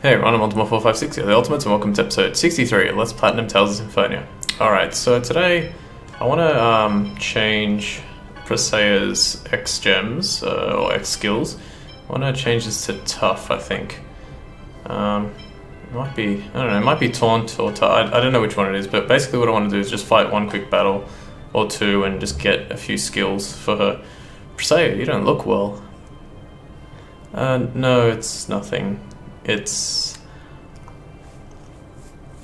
Hey everyone, I'm Ultima456 here, the Ultimates, and welcome to episode 63 of Let's Platinum Tales of Symphonia. Alright, so today I want to change Presea's X gems, or X skills. I want to change this to tough, I think. It might be, I don't know, it might be taunt or I don't know which one it is, but basically what I want to do is just fight one quick battle or two and just get a few skills for her. Presea, you don't look well. No, it's nothing. It's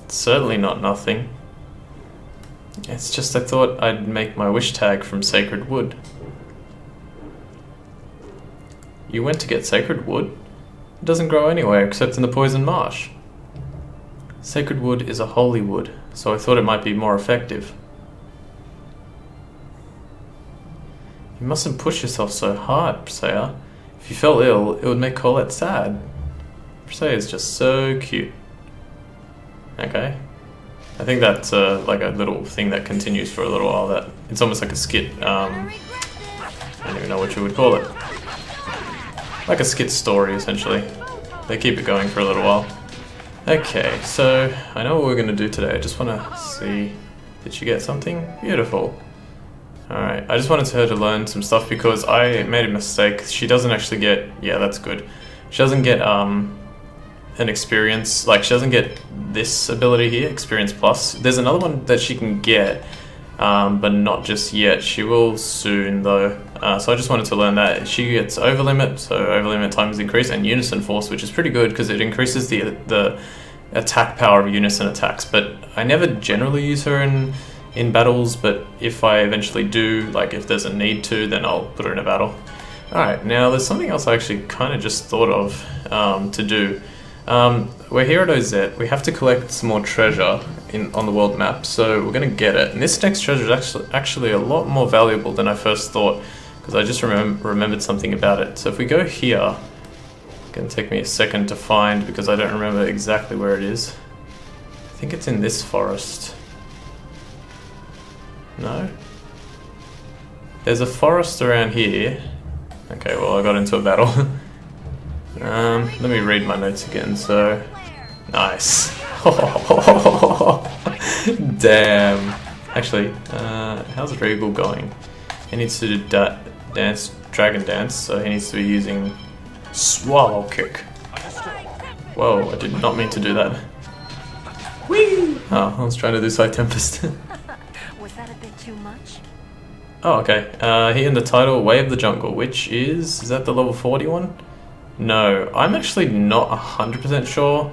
certainly not nothing. It's just I thought I'd make my wish tag from sacred wood. You went to get sacred wood? It doesn't grow anywhere except in the poison marsh. Sacred wood is a holy wood, so I thought it might be more effective. You mustn't push yourself so hard, Presea. If you fell ill, it would make Colette sad. Presea is just so cute. Okay. I think that's like a little thing that continues for a little while. That it's almost like a skit. I don't even know what you would call it. Like a skit story, essentially. They keep it going for a little while. Okay, so I know what we're going to do today. I just want to see... Did she get something? Beautiful. Alright, I just wanted her to learn some stuff because I made a mistake. She doesn't actually get... Yeah, that's good. She doesn't get an experience, like she doesn't get this ability here, experience plus. There's another one that she can get, but not just yet. She will soon though. So I just wanted to learn that. She gets over limit, so over limit time is increased, and unison force, which is pretty good because it increases the attack power of unison attacks. But I never generally use her in battles, but if I eventually do, like if there's a need to, then I'll put her in a battle. Alright, now there's something else I actually kind of just thought of to do. We're here at OZ. We have to collect some more treasure on the world map, so we're going to get it. And this next treasure is actually a lot more valuable than I first thought, because I just remembered something about it. So if we go here, it's going to take me a second to find, because I don't remember exactly where it is. I think it's in this forest. No? There's a forest around here. Okay, well I got into a battle. Let me read my notes again, so... Nice. Damn. Actually, how's Regal going? He needs to do dragon dance, so he needs to be using swallow kick. Whoa, I did not mean to do that. Whee! Oh, I was trying to do Side Tempest. Was that a bit too much? Oh, okay. Here in the title, Way of the Jungle, which is that the level 40 one? No, I'm actually not 100% sure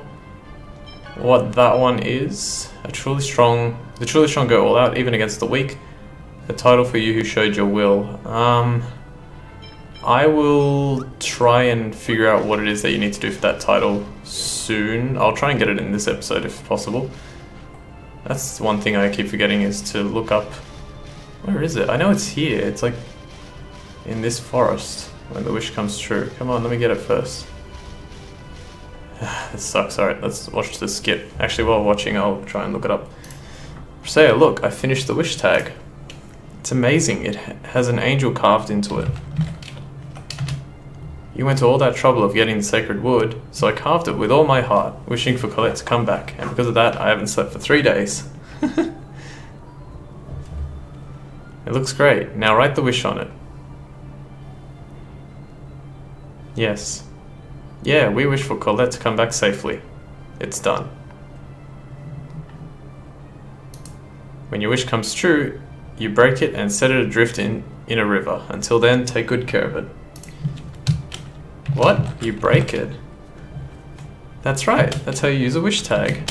what that one is. The truly strong go all out, even against the weak. The title for you who showed your will. I will try and figure out what it is that you need to do for that title soon. I'll try and get it in this episode if possible. That's one thing I keep forgetting, is to look up. Where is it? I know it's here. It's like in this forest. When the wish comes true. Come on, let me get it first. This sucks. Alright, let's watch the skit. Actually, while watching, I'll try and look it up. Presea, look, I finished the wish tag. It's amazing. It has an angel carved into it. You went to all that trouble of getting the sacred wood, so I carved it with all my heart, wishing for Colette to come back, and because of that, I haven't slept for 3 days. It looks great. Now write the wish on it. Yes. Yeah, we wish for Colette to come back safely. It's done. When your wish comes true, you break it and set it adrift in a river. Until then, take good care of it. What? You break it? That's right. That's how you use a wish tag.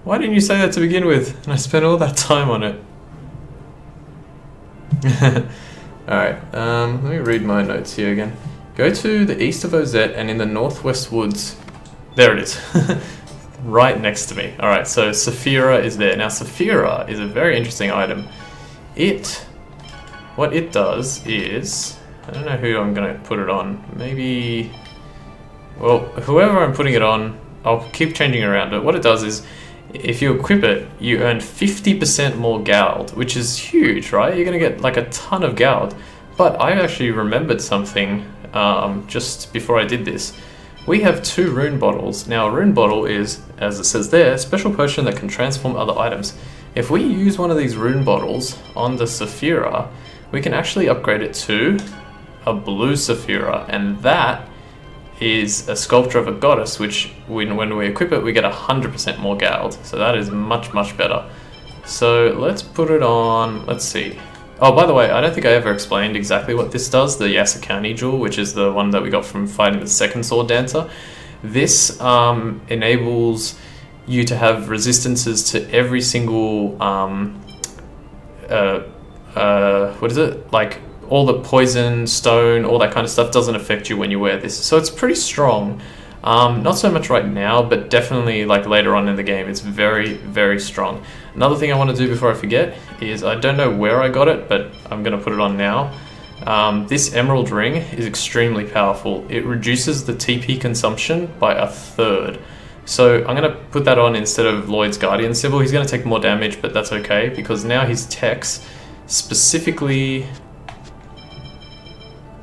Why didn't you say that to begin with? And I spent all that time on it. Alright, let me read my notes here again. Go to the east of OZ and in the northwest woods. There it is. Right next to me. Alright, so Saphira is there. Now Saphira is a very interesting item. What it does is... I don't know who I'm going to put it on. Maybe... Well, whoever I'm putting it on, I'll keep changing it around. But what it does is, if you equip it, you earn 50% more gold, which is huge, right? You're going to get like a ton of gold. But I actually remembered something just before I did this. We have 2 rune bottles. Now a rune bottle is, as it says there, a special potion that can transform other items. If we use one of these rune bottles on the Saphira, we can actually upgrade it to a blue Saphira, and that is a sculpture of a goddess, which when we equip it we get 100% more gald. So that is much better. So let's put it on, let's see. Oh, by the way, I don't think I ever explained exactly what this does, the Yasakani jewel, which is the one that we got from fighting the second sword dancer. This enables you to have resistances to every single, what is it? Like all the poison, stone, all that kind of stuff doesn't affect you when you wear this. So it's pretty strong. Not so much right now, but definitely like later on in the game, it's very strong. Another thing I want to do before I forget is, I don't know where I got it, but I'm going to put it on now. This emerald ring is extremely powerful. It reduces the TP consumption by 1/3. So I'm going to put that on instead of Lloyd's Guardian Symbol. He's going to take more damage, but that's okay, because now his techs specifically...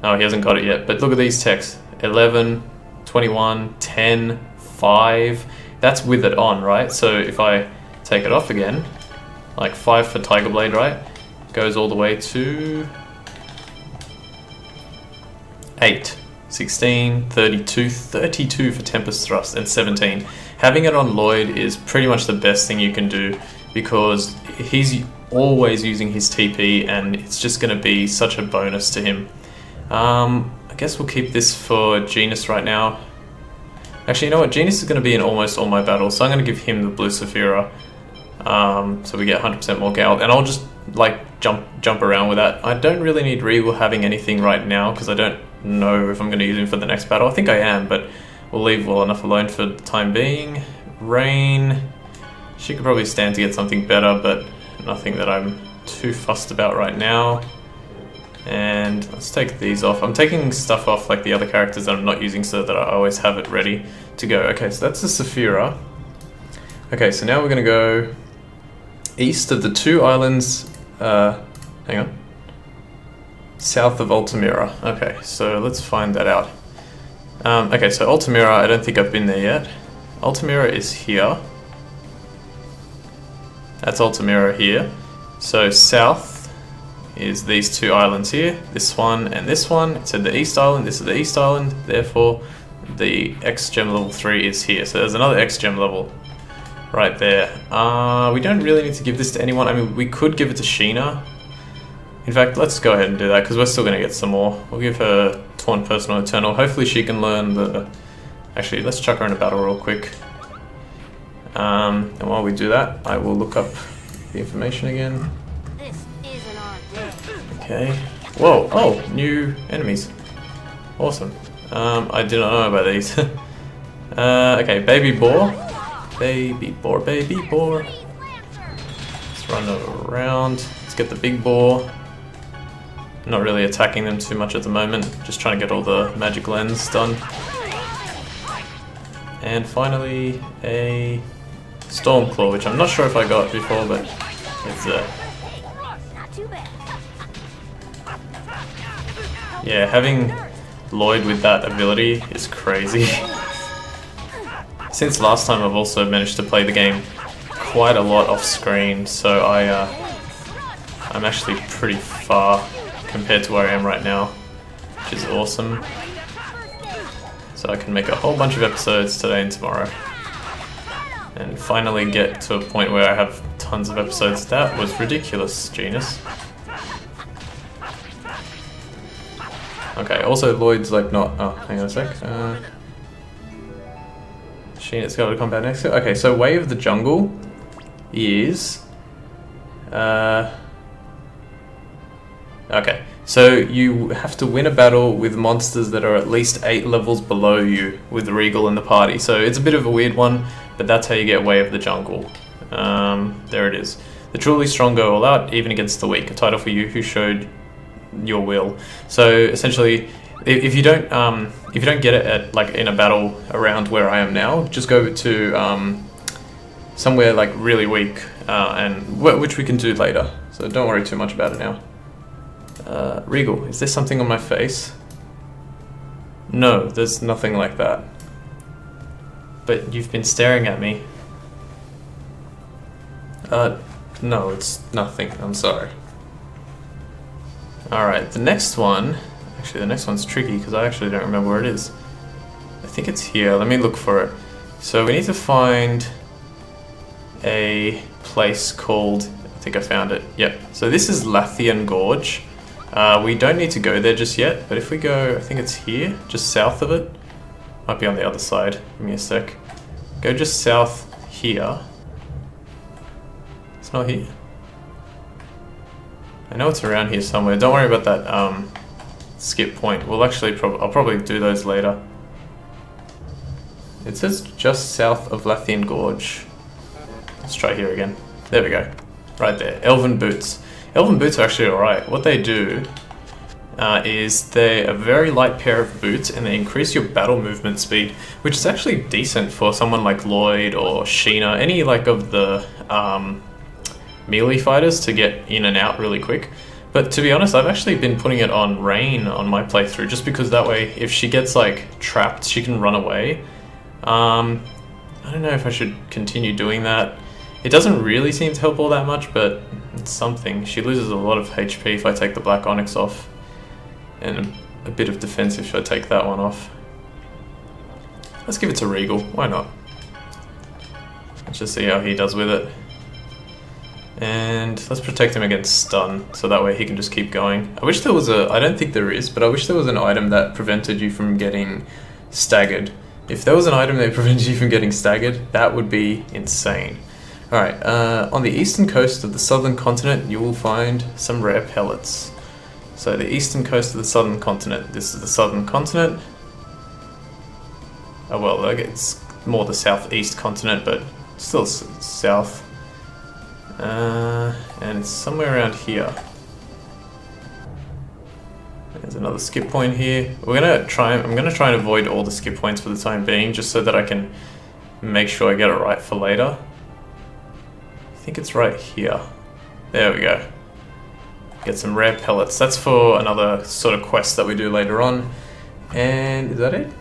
Oh, he hasn't got it yet, but look at these techs. 11, 21, 10, 5. That's with it on, right? So if I take it off again, like 5 for Tiger Blade, right? Goes all the way to 8, 16, 32, 32 for Tempest Thrust, and 17. Having it on Lloyd is pretty much the best thing you can do, because he's always using his TP and it's just going to be such a bonus to him. I guess we'll keep this for Genus right now. Actually, you know what? Genus is going to be in almost all my battles, so I'm going to give him the blue Saphira. So we get 100% more gald, and I'll just like jump around with that. I don't really need Regal having anything right now, because I don't know if I'm going to use him for the next battle. I think I am, but we'll leave well enough alone for the time being. Rain, she could probably stand to get something better, but nothing that I'm too fussed about right now. And let's take these off. I'm taking stuff off like the other characters that I'm not using, so that I always have it ready to go. Okay, so that's the Saphira. Okay, so now we're going to go east of the 2 islands, hang on, south of Altamira. Okay, so let's find that out. Okay, so Altamira, I don't think I've been there yet. Altamira is here. That's Altamira here. So south is these 2 islands here, this one and this one. It said the East Island, this is the East Island, therefore the X gem level 3 is here. So there's another X gem level right there. We don't really need to give this to anyone. I mean, we could give it to Sheena. In fact, let's go ahead and do that, because we're still going to get some more. We'll give her Torn Personal Eternal. Hopefully she can learn the... Actually, let's chuck her in a battle real quick. And while we do that, I will look up the information again. Okay. Whoa, oh, new enemies. Awesome. I did not know about these. Okay, baby boar. Baby boar, baby boar. Let's run around. Let's get the big boar. Not really attacking them too much at the moment. Just trying to get all the magic lens done. And finally, a Stormclaw, which I'm not sure if I got before, but it's there. Yeah, having Lloyd with that ability is crazy. Since last time, I've also managed to play the game quite a lot off screen, so I'm actually pretty far compared to where I am right now, which is awesome. So I can make a whole bunch of episodes today and tomorrow, and finally get to a point where I have tons of episodes. That was ridiculous, Genus. Okay, also Lloyd's like not... Oh, hang on a sec. Sheena's got to combat next to it. Okay, so Way of the Jungle is... Okay, so you have to win a battle with monsters that are at least 8 levels below you with Regal in the party. So it's a bit of a weird one, but that's how you get Way of the Jungle. There it is. The truly strong go all out, even against the weak. A title for you who showed your will. So essentially, if you don't get it at like in a battle around where I am now, just go to somewhere like really weak, and which we can do later. So don't worry too much about it now. Regal, is there something on my face? No, there's nothing like that. But you've been staring at me. No, it's nothing. I'm sorry. Alright, the next one... Actually, the next one's tricky because I actually don't remember where it is. I think it's here. Let me look for it. So we need to find a place called... I think I found it. Yep. So this is Lathian Gorge. We don't need to go there just yet, but if we go... I think it's here, just south of it. Might be on the other side. Give me a sec. Go just south here. It's not here. I know it's around here somewhere. Don't worry about that skip point. We'll actually I'll probably do those later. It says just south of Lathian Gorge. Let's try here again. There we go. Right there. Elven boots. Elven boots are actually alright. What they do is they're a very light pair of boots and they increase your battle movement speed, which is actually decent for someone like Lloyd or Sheena, any like of the melee fighters to get in and out really quick. But to be honest, I've actually been putting it on Rain on my playthrough, just because that way if she gets like trapped, she can run away. I don't know if I should continue doing that. It doesn't really seem to help all that much, but it's something. She loses a lot of HP if I take the Black Onyx off, and a bit of defense if I take that one off. Let's give it to Regal, why not? Let's just see how he does with it. And let's protect him against stun, so that way he can just keep going. I wish there was I don't think there is, but I wish there was an item that prevented you from getting staggered. If there was an item that prevented you from getting staggered, that would be insane. Alright, on the eastern coast of the southern continent, you will find some rare pellets. So the eastern coast of the southern continent, this is the southern continent. Oh well, it's more the southeast continent, but still south. And it's somewhere around here. There's another skip point here. I'm gonna try and avoid all the skip points for the time being, just so that I can make sure I get it right for later. I think it's right here. There we go. Get some rare pellets. That's for another sort of quest that we do later on. And is that it?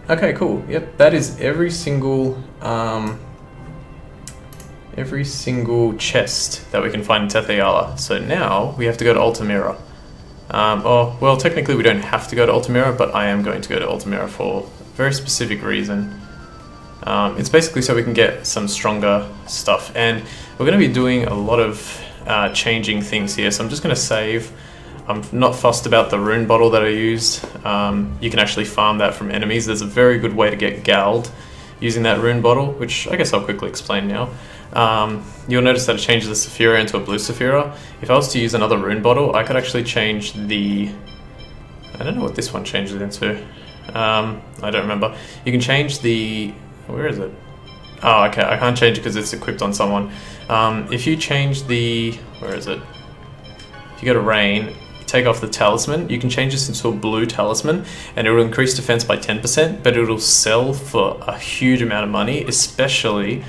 Okay, cool. Yep, that is every single chest that we can find in Tethayala. So now we have to go to Altamira. Well, technically we don't have to go to Altamira, but I am going to go to Altamira for a very specific reason. It's basically so we can get some stronger stuff, and we're going to be doing a lot of changing things here, so I'm just going to save. I'm not fussed about the rune bottle that I used. You can actually farm that from enemies. There's a very good way to get Gald using that rune bottle, which I guess I'll quickly explain now. You'll notice that it changes the Saphira into a blue Saphira. If I was to use another rune bottle, I could actually change the... I don't know what this one changes it into. I don't remember. You can change the... Where is it? Oh, okay, I can't change it because it's equipped on someone. If you change the... Where is it? If you go to Rain, you take off the talisman, you can change this into a blue talisman, and it will increase defense by 10%, but it will sell for a huge amount of money, especially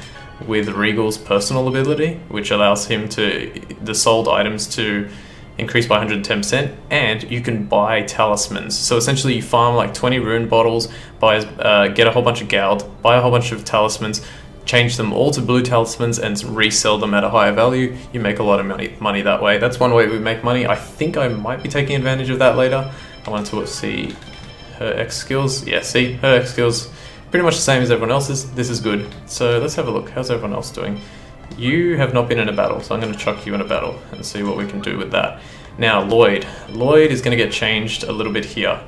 with Regal's personal ability, which allows him the sold items to increase by 110%, and you can buy talismans. So essentially you farm like 20 rune bottles, get a whole bunch of Gald, buy a whole bunch of talismans, change them all to blue talismans and resell them at a higher value. You make a lot of money that way. That's one way we make money. I think I might be taking advantage of that later. I want to see her X skills. Yeah, see, her X skills pretty much the same as everyone else's. This is good. So let's have a look. How's everyone else doing? You have not been in a battle, so I'm going to chuck you in a battle and see what we can do with that. Now, Lloyd. Lloyd is going to get changed a little bit here.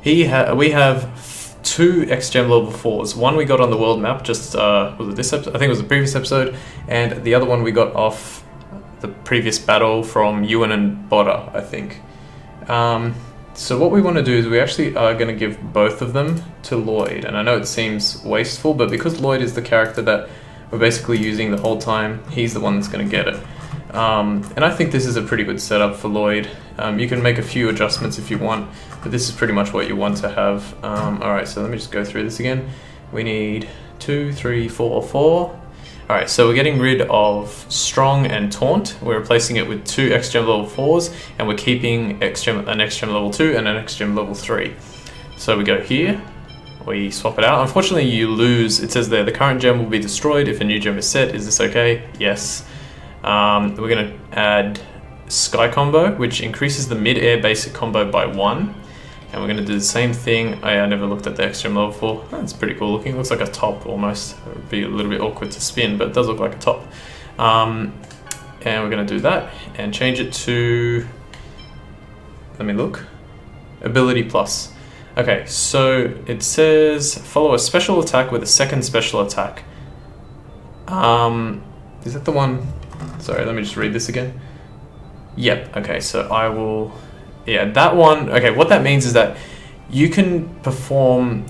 We have 2 X-Gem level 4s. One we got on the world map, just, was it this episode? I think it was the previous episode, and the other one we got off the previous battle from Ewan and Botta, I think. So what we want to do is we actually are going to give both of them to Lloyd, and I know it seems wasteful, but because Lloyd is the character that we're basically using the whole time, he's the one that's going to get it. And I think this is a pretty good setup for Lloyd. You can make a few adjustments if you want, but this is pretty much what you want to have. Alright, so let me just go through this again. We need 2, 3, 4, 4. Alright, so we're getting rid of Strong and Taunt. We're replacing it with 2 X-Gem level 4s, and we're keeping an X-Gem level 2 and an X-Gem level 3. So we go here, we swap it out. Unfortunately, you lose. It says there, the current gem will be destroyed if a new gem is set. Is this okay? Yes. We're going to add Sky Combo, which increases the mid-air basic combo by 1. And we're going to do the same thing. I never looked at the X-Gem level 4. That's pretty cool looking. It looks like a top almost. It would be a little bit awkward to spin, but it does look like a top. And we're going to do that and change it to, let me look, Ability Plus. Okay, so it says follow a special attack with a second special attack. Is that the one? Sorry, let me just read this again. Yep, okay, so I will... Yeah, that one, okay, what that means is that you can perform,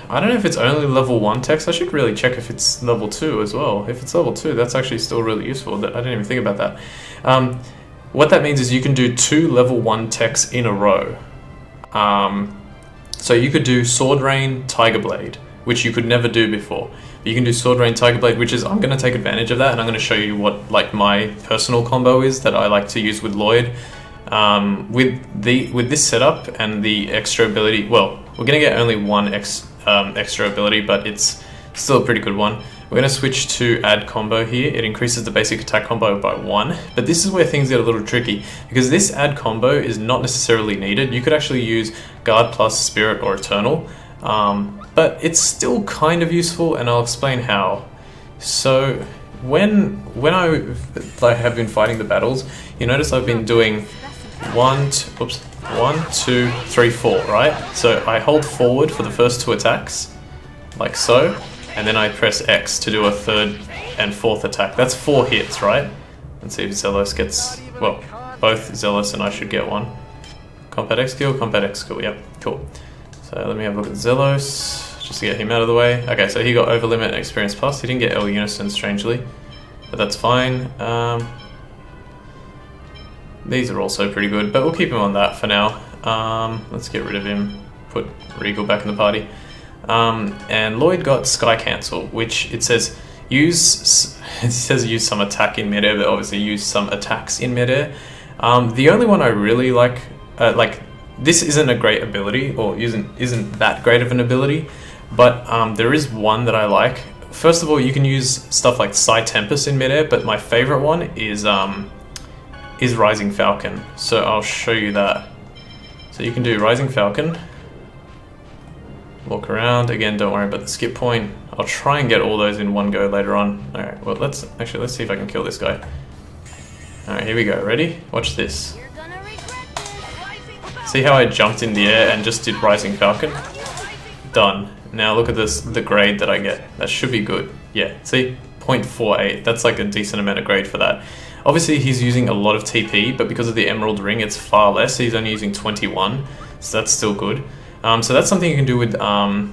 I don't know if it's only level 1 text. I should really check if it's level 2 as well. If it's level 2, that's actually still really useful. I didn't even think about that. What that means is you can do 2 level 1 texts in a row. So you could do Sword Rain, Tiger Blade, which you could never do before. But you can do Sword Rain, Tiger Blade, which is, I'm going to take advantage of that, and I'm going to show you what like my personal combo is that I like to use with Lloyd. With this setup and the extra ability, well, we're going to get only one extra ability, but it's still a pretty good one. We're going to switch to add combo here. It increases the basic attack combo by 1, but this is where things get a little tricky, because this add combo is not necessarily needed. You could actually use Guard plus Spirit or Eternal, but it's still kind of useful, and I'll explain how. So when I have been fighting the battles, you notice I've been doing 1, 2, 3, 4, right? So I hold forward for the first 2 attacks, like so, and then I press X to do a 3rd and 4th attack. That's 4 hits, right? Let's see if Zelos gets, well, both Zelos and I should get one. Combat X skill, yep, cool. So let me have a look at Zelos, just to get him out of the way. Okay, so he got Over Limit and Experience Plus. He didn't get L Unison, strangely, but that's fine. These are also pretty good, but we'll keep him on that for now. Let's get rid of him, put Regal back in the party. And Lloyd got Sky Cancel, which it says use some attack in midair, but obviously use some attacks in midair. The only one I really like this isn't a great ability, or isn't that great of an ability, but there is one that I like. First of all, you can use stuff like Psy Tempest in midair, but my favorite one is Rising Falcon. So I'll show you that. So you can do Rising Falcon, walk around, again don't worry about the skip point. I'll try and get all those in one go later on. Alright, well let's see if I can kill this guy. Alright, here we go, ready? Watch this. See how I jumped in the air and just did Rising Falcon? Done. Now look at this, the grade that I get. That should be good. Yeah, see? 0.48. That's like a decent amount of grade for that. Obviously he's using a lot of TP, but because of the Emerald Ring it's far less. He's only using 21, so that's still good. So that's something you can do with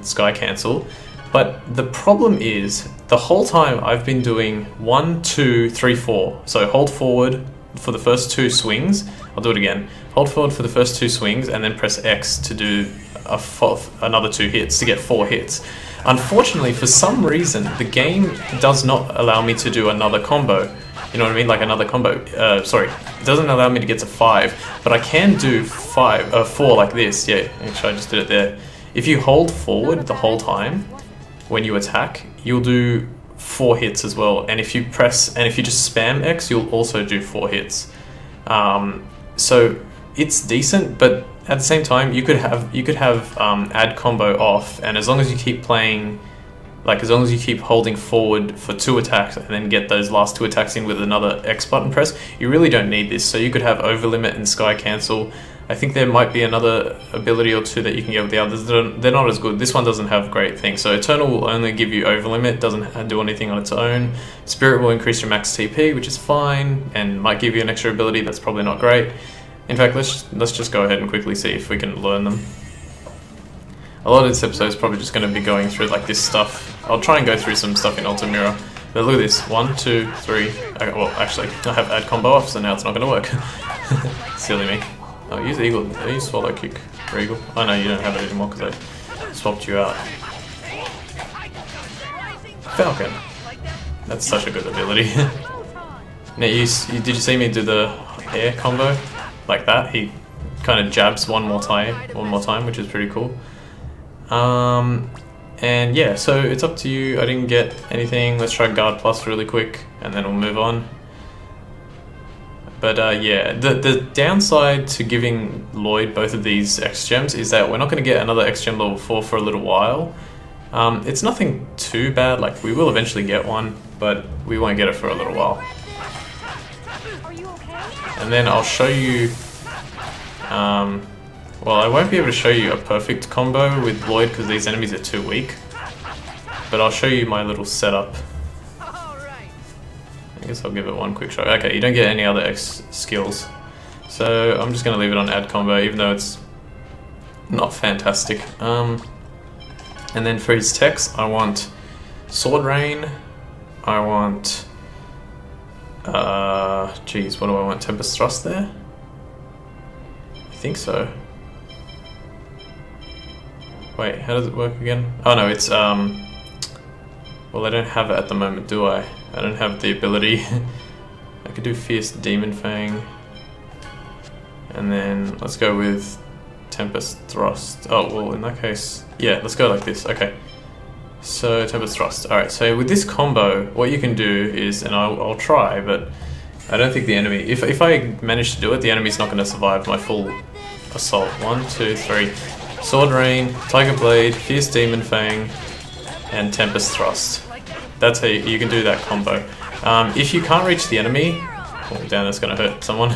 Sky Cancel. But the problem is, the whole time I've been doing 1, 2, 3, 4. So hold forward for the first 2 swings. I'll do it again. Hold forward for the first 2 swings and then press X to do another 2 hits to get 4 hits. Unfortunately, for some reason, the game does not allow me to do another combo. You know what I mean? Like another combo. Sorry, it doesn't allow me to get to 5, but I can do 4 like this. Yeah, actually I just did it there. If you hold forward the whole time when you attack, you'll do 4 hits as well. And if you just spam X, you'll also do 4 hits. So it's decent, but at the same time, you could have add combo off, and as long as you keep playing. Like, as long as you keep holding forward for 2 attacks and then get those last 2 attacks in with another X button press, you really don't need this. So you could have Over Limit and Sky Cancel. I think there might be another ability or 2 that you can get with the others. They're not as good. This one doesn't have great things. So Eternal will only give you Over Limit, doesn't do anything on its own. Spirit will increase your max TP, which is fine, and might give you an extra ability that's probably not great. In fact, let's just go ahead and quickly see if we can learn them. A lot of this episode is probably just going to be going through like this stuff. I'll try and go through some stuff in Altamira. But look at this. 1, 2, 3. Okay, well, actually, I have add combo off, so now it's not going to work. Silly me. Oh, use Eagle. Use Swallow Kick for Eagle. Oh no, you don't have it anymore because I swapped you out. Falcon. That's such a good ability. Now, did you see me do the air combo? Like that? He kind of jabs one more time, which is pretty cool. And yeah, so it's up to you. I didn't get anything. Let's try Guard Plus really quick, and then we'll move on. But yeah, the downside to giving Lloyd both of these X gems is that we're not going to get another X gem level 4 for a little while. It's nothing too bad, like we will eventually get one, but we won't get it for a little while. Are you okay? And then I'll show you, well, I won't be able to show you a perfect combo with Lloyd because these enemies are too weak, but I'll show you my little setup. I guess I'll give it one quick shot. Okay, you don't get any other X skills, so I'm just going to leave it on add combo, even though it's not fantastic. And then for his techs, I want Sword Rain, I want, geez, what do I want, Tempest Thrust there? I think so. Wait, how does it work again? Oh no, it's, well I don't have it at the moment, do I? I don't have the ability. I could do Fierce Demon Fang. And then let's go with Tempest Thrust. Oh, well in that case, yeah, let's go like this, okay. So, Tempest Thrust. Alright, so with this combo, what you can do is, and I'll try, but I don't think the enemy, if I manage to do it, the enemy's not going to survive my full assault. 1, 2, 3. Sword Rain, Tiger Blade, Fierce Demon Fang, and Tempest Thrust. That's how you can do that combo. If you can't reach the enemy, oh damn, that's going to hurt someone.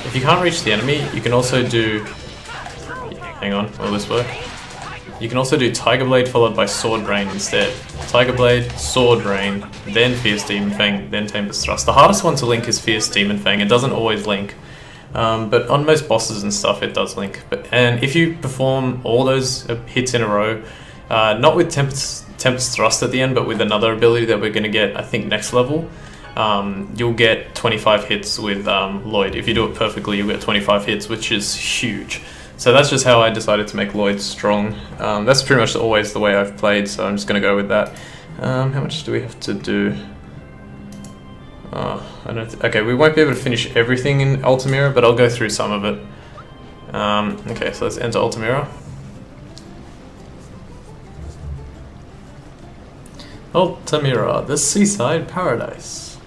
If you can't reach the enemy, you can also do, hang on, will this work? You can also do Tiger Blade followed by Sword Rain instead. Tiger Blade, Sword Rain, then Fierce Demon Fang, then Tempest Thrust. The hardest one to link is Fierce Demon Fang. It doesn't always link, but on most bosses and stuff it does link. And if you perform all those hits in a row, not with Tempest Thrust at the end, but with another ability that we're going to get, I think, next level, you'll get 25 hits with Lloyd. If you do it perfectly, you'll get 25 hits, which is huge. So that's just how I decided to make Lloyd strong. That's pretty much always the way I've played, so I'm just going to go with that. How much do we have to do? I don't. Okay, we won't be able to finish everything in Altamira, but I'll go through some of it. Okay, so let's enter Altamira. Altamira, the seaside paradise.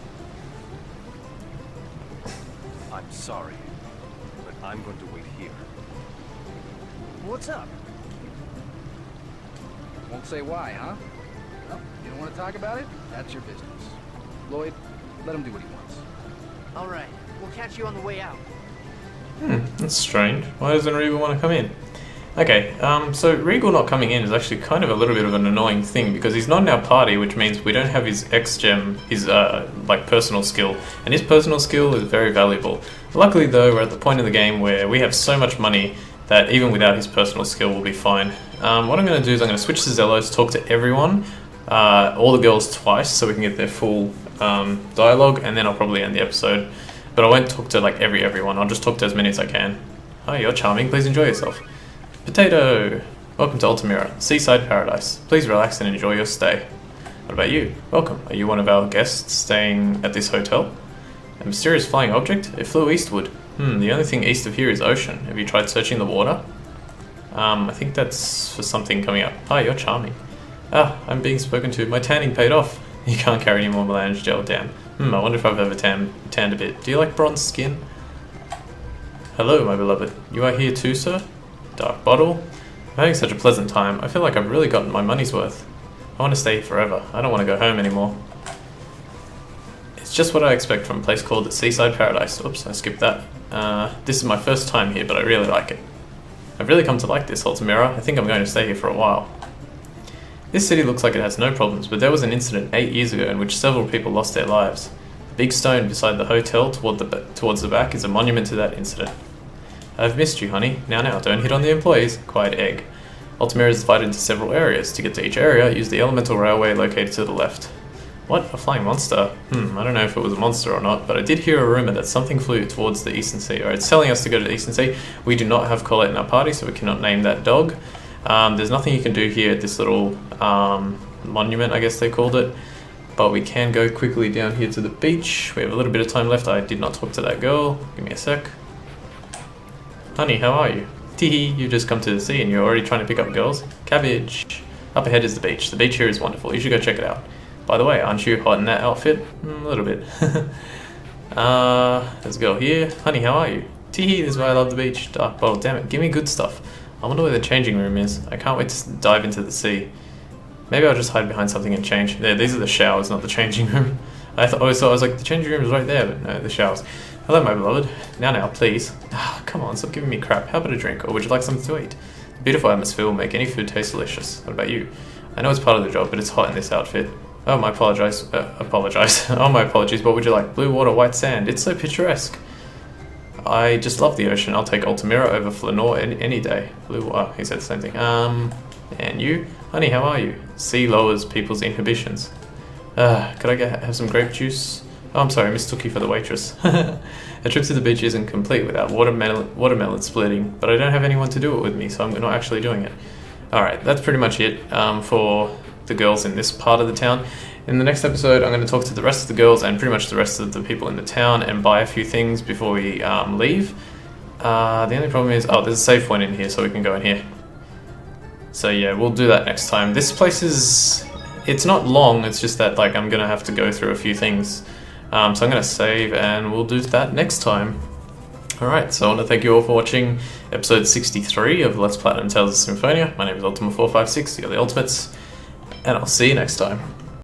I'm sorry, but I'm going to wait here. What's up? Won't say why, huh? Well, you don't want to talk about it? That's your business. Lloyd, let him do what he wants. All right, we'll catch you on the way out. That's strange. Why doesn't Regal want to come in? Okay, so Regal not coming in is actually kind of a little bit of an annoying thing because he's not in our party, which means we don't have his X gem, his like personal skill, and his personal skill is very valuable. Luckily though, we're at the point in the game where we have so much money that even without his personal skill we'll be fine. What I'm going to do is I'm going to switch to Zelos, talk to everyone, all the girls twice so we can get their full dialogue, and then I'll probably end the episode. But I won't talk to like everyone, I'll just talk to as many as I can. Oh, you're charming, please enjoy yourself. Potato! Welcome to Altamira, seaside paradise. Please relax and enjoy your stay. What about you? Welcome. Are you one of our guests staying at this hotel? A mysterious flying object? It flew eastward. The only thing east of here is ocean. Have you tried searching the water? I think that's for something coming up. Ah, you're charming. Ah, I'm being spoken to. My tanning paid off. You can't carry any more melange gel, damn. I wonder if I've ever tanned a bit. Do you like bronze skin? Hello, my beloved. You are here too, sir? Dark bottle. I'm having such a pleasant time. I feel like I've really gotten my money's worth. I want to stay here forever. I don't want to go home anymore. It's just what I expect from a place called the Seaside Paradise. Oops, I skipped that. This is my first time here, but I really like it. I've really come to like this Altamira. I think I'm going to stay here for a while. This city looks like it has no problems, but there was an incident 8 years ago in which several people lost their lives. The big stone beside the hotel towards the back is a monument to that incident. I've missed you, honey. Now, don't hit on the employees. Quiet egg. Altamira is divided into several areas. To get to each area, use the elemental railway located to the left. What? A flying monster? I don't know if it was a monster or not, but I did hear a rumor that something flew towards the Eastern Sea. Alright, it's telling us to go to the Eastern Sea. We do not have Colette in our party, so we cannot name that dog. There's nothing you can do here at this little monument, I guess they called it. But we can go quickly down here to the beach. We have a little bit of time left. I did not talk to that girl. Give me a sec. Honey, how are you? Teehee, you just come to the sea and you're already trying to pick up girls? Cabbage. Up ahead is the beach. The beach here is wonderful. You should go check it out. By the way, aren't you hot in that outfit? A little bit. There's a girl here. Honey, how are you? Teehee, this is why I love the beach. Dark bottle, damn it. Give me good stuff. I wonder where the changing room is. I can't wait to dive into the sea. Maybe I'll just hide behind something and change. There, these are the showers, not the changing room. Always thought I was like, the changing room is right there, but no, the showers. Hello, my beloved. Now, please. Come on, stop giving me crap. How about a drink, or would you like something to eat? The beautiful atmosphere will make any food taste delicious. What about you? I know it's part of the job, but it's hot in this outfit. Oh, my apologize. Oh, my apologies. What would you like? Blue water, white sand. It's so picturesque. I just love the ocean. I'll take Altamira over Flanor any day. Blue water. He said the same thing. And you? Honey, how are you? Sea lowers people's inhibitions. Could I have some grape juice? Oh, I'm sorry, I mistook you for the waitress. A trip to the beach isn't complete without watermelon splitting, but I don't have anyone to do it with me, so I'm not actually doing it. Alright, that's pretty much it for the girls in this part of the town. In the next episode, I'm going to talk to the rest of the girls and pretty much the rest of the people in the town and buy a few things before we leave. The only problem is, there's a save point in here, so we can go in here. So yeah, we'll do that next time. This place it's not long, it's just that like I'm going to have to go through a few things. So I'm going to save and we'll do that next time. Alright, so I want to thank you all for watching episode 63 of Let's Platinum Tales of Symphonia. My name is Ultima456, you're the Ultimates, and I'll see you next time.